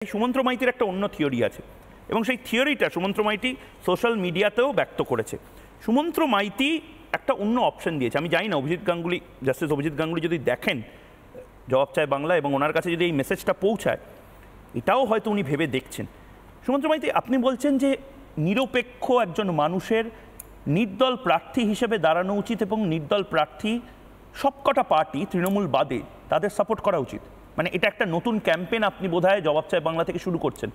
সুমন্ত্র মাইতির একটা অন্য থিওরি আছে এবং সেই থিওরিটা সুমন্ত্র মাইতি সোশ্যাল মিডিয়াতেও ব্যক্ত করেছে। সুমন্ত্র মাইতি একটা অন্য অপশন দিয়েছে। আমি জানি না অভিজিৎ গাঙ্গুলি, জাস্টিস অভিজিৎ গাঙ্গুলি যদি দেখেন জবাব চায় বাংলা এবং ওনার কাছে যদি এই মেসেজটা পৌঁছায়, এটাও হয়তো উনি ভেবে দেখছেন। সুমন্ত্র মাইতি, আপনি বলছেন যে নিরপেক্ষ একজন মানুষের নির্দল প্রার্থী হিসেবে দাঁড়ানো উচিত এবং নির্দল প্রার্থী সবকটা পার্টি তৃণমূল বাদে তাদের সাপোর্ট করা উচিত। মানে এটা একটা নতুন ক্যাম্পেইন আপনি বোধহয় জবাব চায় বাংলা থেকে শুরু করছেন,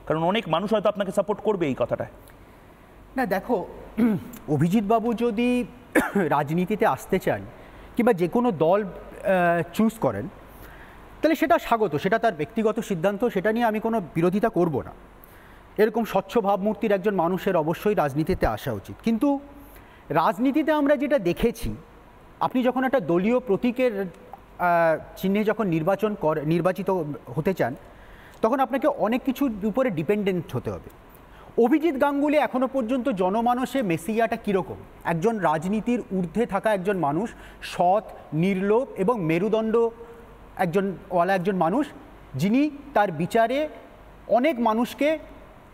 কারণ অনেক মানুষ হয়তো আপনাকে সাপোর্ট করবে এই কথাটায়। না দেখো, অভিজিৎ বাবু যদি রাজনীতিতে আসতে চান কিংবা যে কোনো দল চুজ করেন, তাহলে সেটা স্বাগত, সেটা তার ব্যক্তিগত সিদ্ধান্ত, সেটা নিয়ে আমি কোনো বিরোধিতা করব না। এরকম স্বচ্ছ ভাবমূর্তির একজন মানুষের অবশ্যই রাজনীতিতে আসা উচিত। কিন্তু রাজনীতিতে আমরা যেটা দেখেছি, আপনি যখন একটা দলীয় প্রতীকের চিহ্নে যখন নির্বাচিত হতে চান, তখন আপনাকে অনেক কিছুর উপরে ডিপেন্ডেন্ট হতে হবে। অভিজিৎ গাঙ্গুলি এখনও পর্যন্ত জনমানসে মেসিয়াটা কীরকম? একজন রাজনীতির ঊর্ধ্বে থাকা একজন মানুষ, সৎ, নির্লোভ এবং মেরুদণ্ড একজন মানুষ, যিনি তার বিচারে অনেক মানুষকে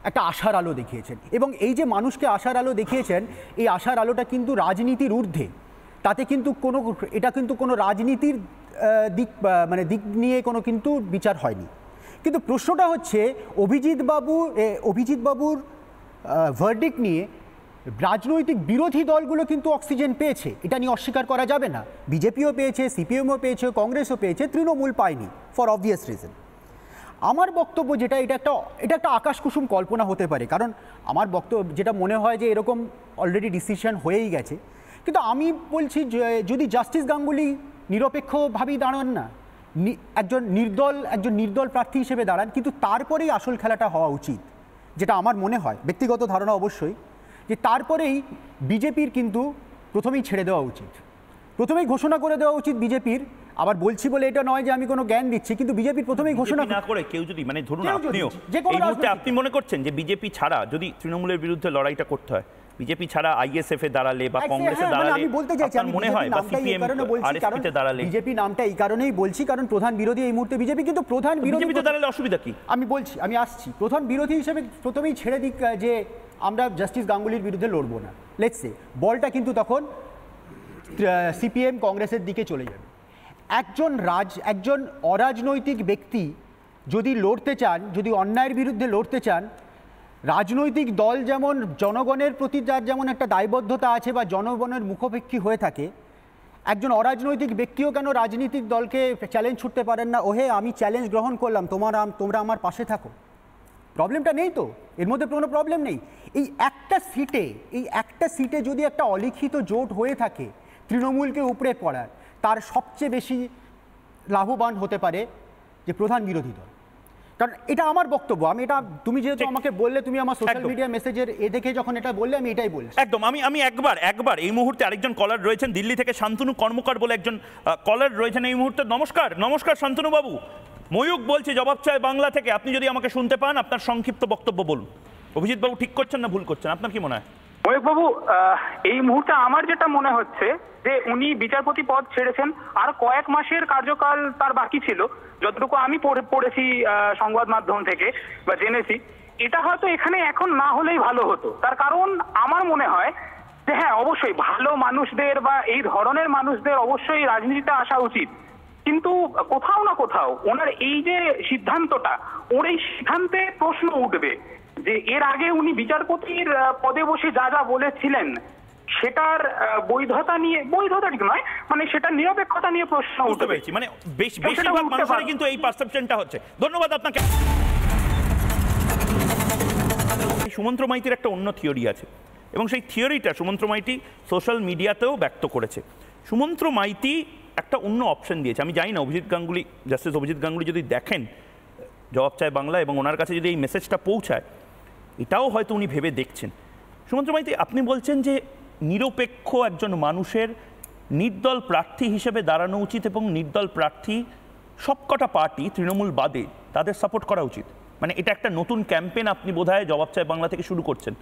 একটা আশার আলো দেখিয়েছেন। এবং এই যে মানুষকে আশার আলো দেখিয়েছেন, এই আশার আলোটা কিন্তু রাজনীতির ঊর্ধ্বে। তাতে কিন্তু এটা কিন্তু কোনো রাজনীতির দিক নিয়ে কোনো কিন্তু বিচার হয়নি। কিন্তু প্রশ্নটা হচ্ছে অভিজিৎ বাবুর ভার্ডিক্ট নিয়ে রাজনৈতিক বিরোধী দলগুলো কিন্তু অক্সিজেন পেয়েছে, এটা নিয়ে অস্বীকার করা যাবে না। বিজেপিও পেয়েছে, সিপিএমও পেয়েছে, কংগ্রেসও পেয়েছে, তৃণমূল পায়নি ফর অবভিয়াস রিজন। আমার বক্তব্য যেটা, এটা একটা আকাশকুসুম কল্পনা হতে পারে, কারণ আমার বক্তব্য যেটা মনে হয় যে এরকম অলরেডি ডিসিশন হয়েই গেছে। কিন্তু আমি বলছি যদি জাস্টিস গাঙ্গুলি নিরপেক্ষভাবেই দাঁড়ান না, একজন নির্দল প্রার্থী হিসেবে দাঁড়ান, কিন্তু তারপরেই আসল খেলাটা হওয়া উচিত, যেটা আমার মনে হয়, ব্যক্তিগত ধারণা অবশ্যই, যে তারপরেই বিজেপির কিন্তু প্রথমেই ছেড়ে দেওয়া উচিত, প্রথমেই ঘোষণা করে দেওয়া উচিত বিজেপির। আবার বলছি বলে এটা নয় যে আমি কোনো জ্ঞান দিচ্ছি, কিন্তু বিজেপির প্রথমেই ঘোষণা না করে কেউ যদি, মানে ধরুন আপনিও এই মুহূর্তে আপনি মনে করছেন যে বিজেপি ছাড়া যদি তৃণমূলের বিরুদ্ধে লড়াইটা করতে হয়, বিজেপি ছাড়া আইএসএফ এ দাঁড়ালে বা কংগ্রেসে দাঁড়ালে, আমি বলতে চাইছি আমি মনে হয় বা সিপিএম আরএসপিতে দাঁড়ালে, বিজেপি নামটা এই কারণেই বলছি কারণ প্রধান বিরোধী এই মুহূর্তে বিজেপি। কিন্তু প্রধান বিরোধীতে দাঁড়ালে অসুবিধা কি? আমি আসছি। প্রধান বিরোধী হিসেবে প্রথমেই ছেড়ে দিক যে আমরা জাস্টিস গাঙ্গুলির বিরুদ্ধে লড়বো না, লেটস সে, বলটা কিন্তু তখন সিপিএম কংগ্রেসের দিকে চলে যাবে। একজন অরাজনৈতিক ব্যক্তি যদি লড়তে চান, যদি অন্যায়ের বিরুদ্ধে লড়তে চান, রাজনৈতিক দল যেমন জনগণের প্রতি যার যেমন একটা দায়বদ্ধতা আছে বা জনগণের মুখাপেক্ষী হয়ে থাকে, একজন অরাজনৈতিক ব্যক্তিও কেন রাজনৈতিক দলকে চ্যালেঞ্জ ছুটতে পারেন না? ওহে, আমি চ্যালেঞ্জ গ্রহণ করলাম, তোমরা আমার পাশে থাকো। প্রবলেমটা নেই তো, এর মধ্যে কোনো প্রবলেম নেই। এই একটা সিটে যদি একটা অলিখিত জোট হয়ে থাকে তৃণমূলকে উপড়ে পড়ার, তার সবচেয়ে বেশি লাভবান হতে পারে যে প্রধান বিরোধী দল। কারণ এটা আমার বক্তব্য, আমি এটা, তুমি যেহেতু আমাকে বললে, তুমি আমার সোশ্যাল মিডিয়া মেসেজের দেখে যখন এটা বললে, আমি এটাই বলছি। একদম, আমি একবার এই মুহূর্তে আরেকজন কলার রয়েছেন দিল্লি থেকে, শান্তনু কর্মকার বলে একজন কলার রয়েছেন এই মুহূর্তে। নমস্কার শান্তনু বাবু, ময়ূক বলছি জবাব চায় বাংলা থেকে। আপনি যদি আমাকে শুনতে পান, আপনার সংক্ষিপ্ত বক্তব্য বলুন। অভিজিৎ বাবু ঠিক করছেন না ভুল করছেন, আপনার কি মনে হয়? ময়ূক বাবু, এই মুহূর্তে আমার যেটা মনে হচ্ছে যে উনি বিচারপতি পদ ছেড়েছেন, আর কয়েক মাসের কার্যকাল তার বাকি ছিল, যতটুকু আমি পড়েছি সংবাদ মাধ্যম থেকে বা জেনেছি। এটা হয়তো এখানে এখন না হলেই ভালো হতো। তার কারণ আমার মনে হয় যে হ্যাঁ, অবশ্যই ভালো মানুষদের বা এই ধরনের মানুষদের অবশ্যই রাজনীতিতে আসা উচিত, কিন্তু কোথাও না কোথাও ওনার এই যে সিদ্ধান্তটা, ওর এই সিদ্ধান্তে প্রশ্ন উঠবে যে এর আগে উনি বিচারপতির পদে বসে যা যা বলেছিলেন সেটার বৈধতা ঠিক নয়, মানে সেটা নিরপেক্ষতা নিয়ে প্রশ্ন উঠতে পেরেছি। মানে বেশিরভাগ মানুষের কিন্তু এই পারসেপশনটা হচ্ছে। ধন্যবাদ আপনাকে। সুমন্ত্র মাইতির একটা অন্য থিওরি আছে এবং সেই থিওরিটা সুমন্ত্র মাইতি সোশ্যাল মিডিয়াতেও ব্যক্ত করেছে। সুমন্ত্র মাইতি একটা অন্য অপশন দিয়েছে। আমি জানি না অভিজিৎ গাঙ্গুলি, জাস্টিস অভিজিৎ গাঙ্গুলি যদি দেখেন জবাব চায় বাংলা এবং ওনার কাছে যদি এই মেসেজটা পৌঁছায়, এটাও হয়তো উনি ভেবে দেখছেন। সুমন্ত্র মাইতি, আপনি বলছেন যে নিরপেক্ষ একজন মানুষের নির্দল প্রার্থী হিসেবে দাঁড়ানো উচিত এবং নির্দল প্রার্থী সবকটা পার্টি তৃণমূল বাদে তাদের সাপোর্ট করা উচিত। মানে এটা একটা নতুন ক্যাম্পেইন আপনি বোধহয় জবাব চায় বাংলা থেকে শুরু করছেন,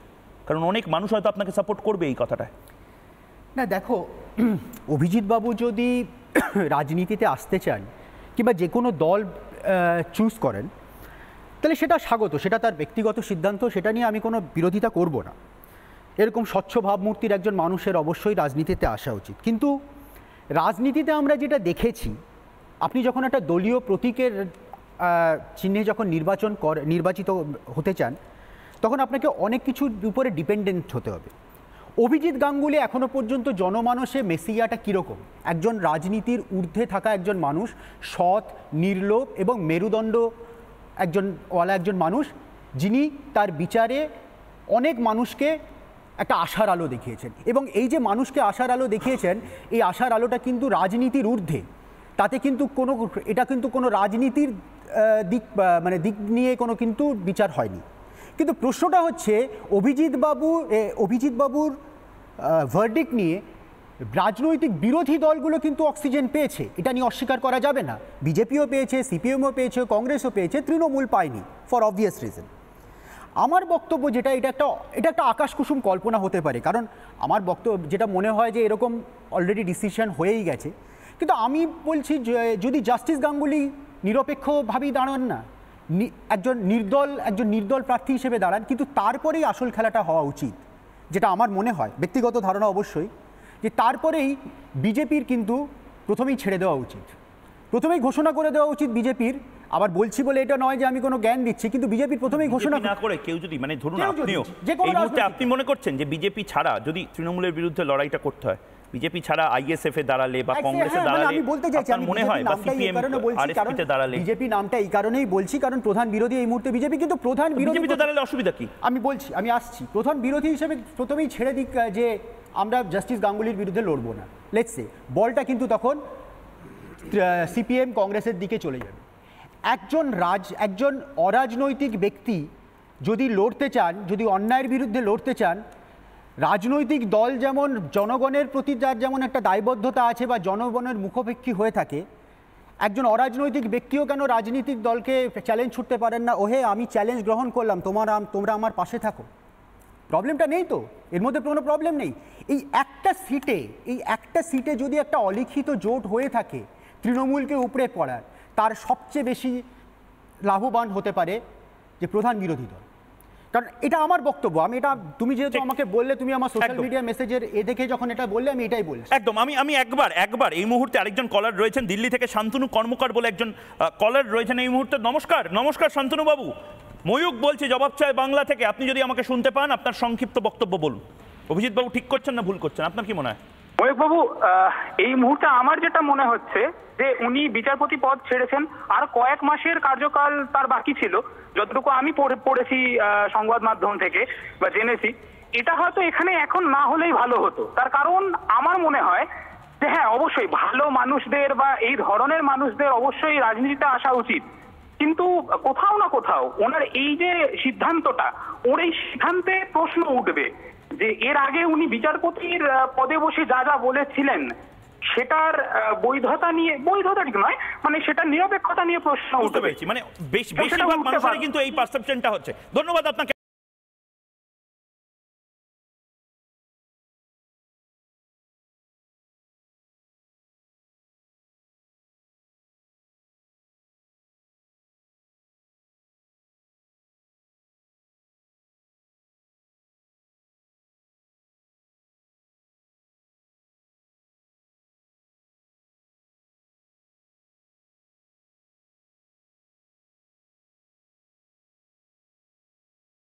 কারণ অনেক মানুষ হয়তো আপনাকে সাপোর্ট করবে এই কথাটায়। না দেখো, অভিজিৎ বাবু যদি রাজনীতিতে আসতে চান কিংবা যে কোনো দল চুজ করেন, তাহলে সেটা স্বাগত, সেটা তার ব্যক্তিগত সিদ্ধান্ত, সেটা নিয়ে আমি কোনো বিরোধিতা করব না। এরকম স্বচ্ছ ভাবমূর্তির একজন মানুষের অবশ্যই রাজনীতিতে আসা উচিত। কিন্তু রাজনীতিতে আমরা যেটা দেখেছি, আপনি যখন একটা দলীয় প্রতীকের চিহ্নে যখন নির্বাচিত হতে চান, তখন আপনাকে অনেক কিছুর উপরে ডিপেন্ডেন্ট হতে হবে। অভিজিৎ গাঙ্গুলি এখনো পর্যন্ত জনমানসে মেসিয়াটা কীরকম? একজন রাজনীতির ঊর্ধ্বে থাকা একজন মানুষ, সৎ, নির্লোভ এবং মেরুদণ্ড একজন মানুষ, যিনি তার বিচারে অনেক মানুষকে একটা আশার আলো দেখিয়েছেন। এবং এই যে মানুষকে আশার আলো দেখিয়েছেন, এই আশার আলোটা কিন্তু রাজনীতির ঊর্ধ্বে। তাতে কিন্তু এটা কিন্তু কোনো রাজনীতির দিক নিয়ে কোনো কিন্তু বিচার হয়নি। কিন্তু প্রশ্নটা হচ্ছে অভিজিৎ বাবুর ভার্ডিক্ট নিয়ে রাজনৈতিক বিরোধী দলগুলো কিন্তু অক্সিজেন পেয়েছে, এটা নিয়ে অস্বীকার করা যাবে না। বিজেপিও পেয়েছে, সিপিএমও পেয়েছে, কংগ্রেসও পেয়েছে, তৃণমূল পায়নি ফর অবভিয়াস রিজন। আমার বক্তব্য যেটা, এটা একটা আকাশকুসুম কল্পনা হতে পারে, কারণ আমার বক্তব্য যেটা মনে হয় যে এরকম অলরেডি ডিসিশন হয়েই গেছে। কিন্তু আমি বলছি যদি জাস্টিস গাঙ্গুলি নিরপেক্ষভাবেই দাঁড়ান না, একজন নির্দল প্রার্থী হিসেবে দাঁড়ান, কিন্তু তারপরেই আসল খেলাটা হওয়া উচিত, যেটা আমার মনে হয়, ব্যক্তিগত ধারণা অবশ্যই, যে তারপরেই বিজেপির কিন্তু প্রথমেই ছেড়ে দেওয়া উচিত, প্রথমেই ঘোষণা করে দেওয়া উচিত বিজেপির। আবার বলছি বলে এটা নয় যে আমি কোনো জ্ঞান দিচ্ছি, কিন্তু বিজেপির প্রথমেই ঘোষণা না করে কেউ যদি, মানে ধরুন আপনিও এই মুহূর্তে আপনি মনে করছেন যে বিজেপি ছাড়া যদি তৃণমূলের বিরুদ্ধে লড়াইটা করতে হয়, বিজেপি ছাড়া আইএসএফ এ দাঁড়ালে বা কংগ্রেসে দাঁড়ালে, আমি বলতে চাইছি, আমি মনে হয় বা সিপিএম আরএসপি তে দাঁড়ালে, বিজেপি নামটা এই কারণেই বলছি কারণ প্রধান বিরোধী এই মুহূর্তে বিজেপি। কিন্তু প্রধান বিরোধীতে দাঁড়ালে অসুবিধা কি? আমি আসছি। প্রধান বিরোধী হিসেবে প্রথমেই ছেড়ে দিক যে আমরা জাস্টিস গাঙ্গুলির বিরুদ্ধে লড়বো না, লেটস সে, বলটা কিন্তু তখন সিপিএম কংগ্রেসের দিকে চলে যাবে। একজন অরাজনৈতিক ব্যক্তি যদি লড়তে চান, যদি অন্যায়ের বিরুদ্ধে লড়তে চান, রাজনৈতিক দল যেমন জনগণের প্রতি যার যেমন একটা দায়বদ্ধতা আছে বা জনগণের মুখাপেক্ষী হয়ে থাকে, একজন অরাজনৈতিক ব্যক্তিও কেন রাজনৈতিক দলকে চ্যালেঞ্জ ছুটতে পারেন না, ওহে আমি চ্যালেঞ্জ গ্রহণ করলাম, তোমরা আমার পাশে থাকো? প্রবলেমটা নেই তো, এর মধ্যে কোনো প্রবলেম নেই। এই একটা সিটে যদি একটা অলিখিত জোট হয়ে থাকে তৃণমূলকে উপড়ে পড়ার, তার সবচেয়ে বেশি লাভবান হতে পারে যে প্রধান বিরোধী দল। কারণ এটা আমার বক্তব্য, আমি এটা, তুমি যেহেতু আমাকে বললে, তুমি আমার সোশ্যাল মিডিয়া মেসেজের দেখে যখন এটা বললে, আমি এটাই বলছি। একদম, আমি একবার এই মুহূর্তে আরেকজন কলার রয়েছেন দিল্লি থেকে, শান্তনু কর্মকার বলে একজন কলার রয়েছেন এই মুহূর্তে। নমস্কার শান্তনু বাবু। ময়ূক বলছি জবাব চাই বাংলা থেকে। আপনি যদি আমাকে শুনতে পান, আপনার সংক্ষিপ্ত বক্তব্য বলুন। অভিজিৎ বাবু ঠিক করছেন না ভুল করছেন, আপনার কি মনে হয়? ময়ূক বাবু, এই মুহূর্তে আমার যেটা মনে হচ্ছে যে উনি বিচারপতি পদ ছেড়েছেন, আর কয়েক মাসের কার্যকাল তার বাকি ছিল, যতটুকু আমি পড়েছি সংবাদ মাধ্যম থেকে বা জেনেছি। এটা হয়তো এখানে এখন না হলেই ভালো হতো। তার কারণ আমার মনে হয় যে হ্যাঁ, অবশ্যই ভালো মানুষদের বা এই ধরনের মানুষদের অবশ্যই রাজনীতিতে আসা উচিত, কিন্তু কোথাও না কোথাও ওনার এই যে সিদ্ধান্তটা, ওর এই সিদ্ধান্তে প্রশ্ন উঠবে যে এর আগে উনি বিচারপতির পদে বসে যা যা বলেছিলেন সেটার বৈধতা ঠিক নয়, মানে সেটার নিরপেক্ষতা নিয়ে প্রশ্ন উঠবে। মানে বেশিরভাগ মানুষের কিন্তু এই পারসেপশনটা হচ্ছে। ধন্যবাদ আপনাকে।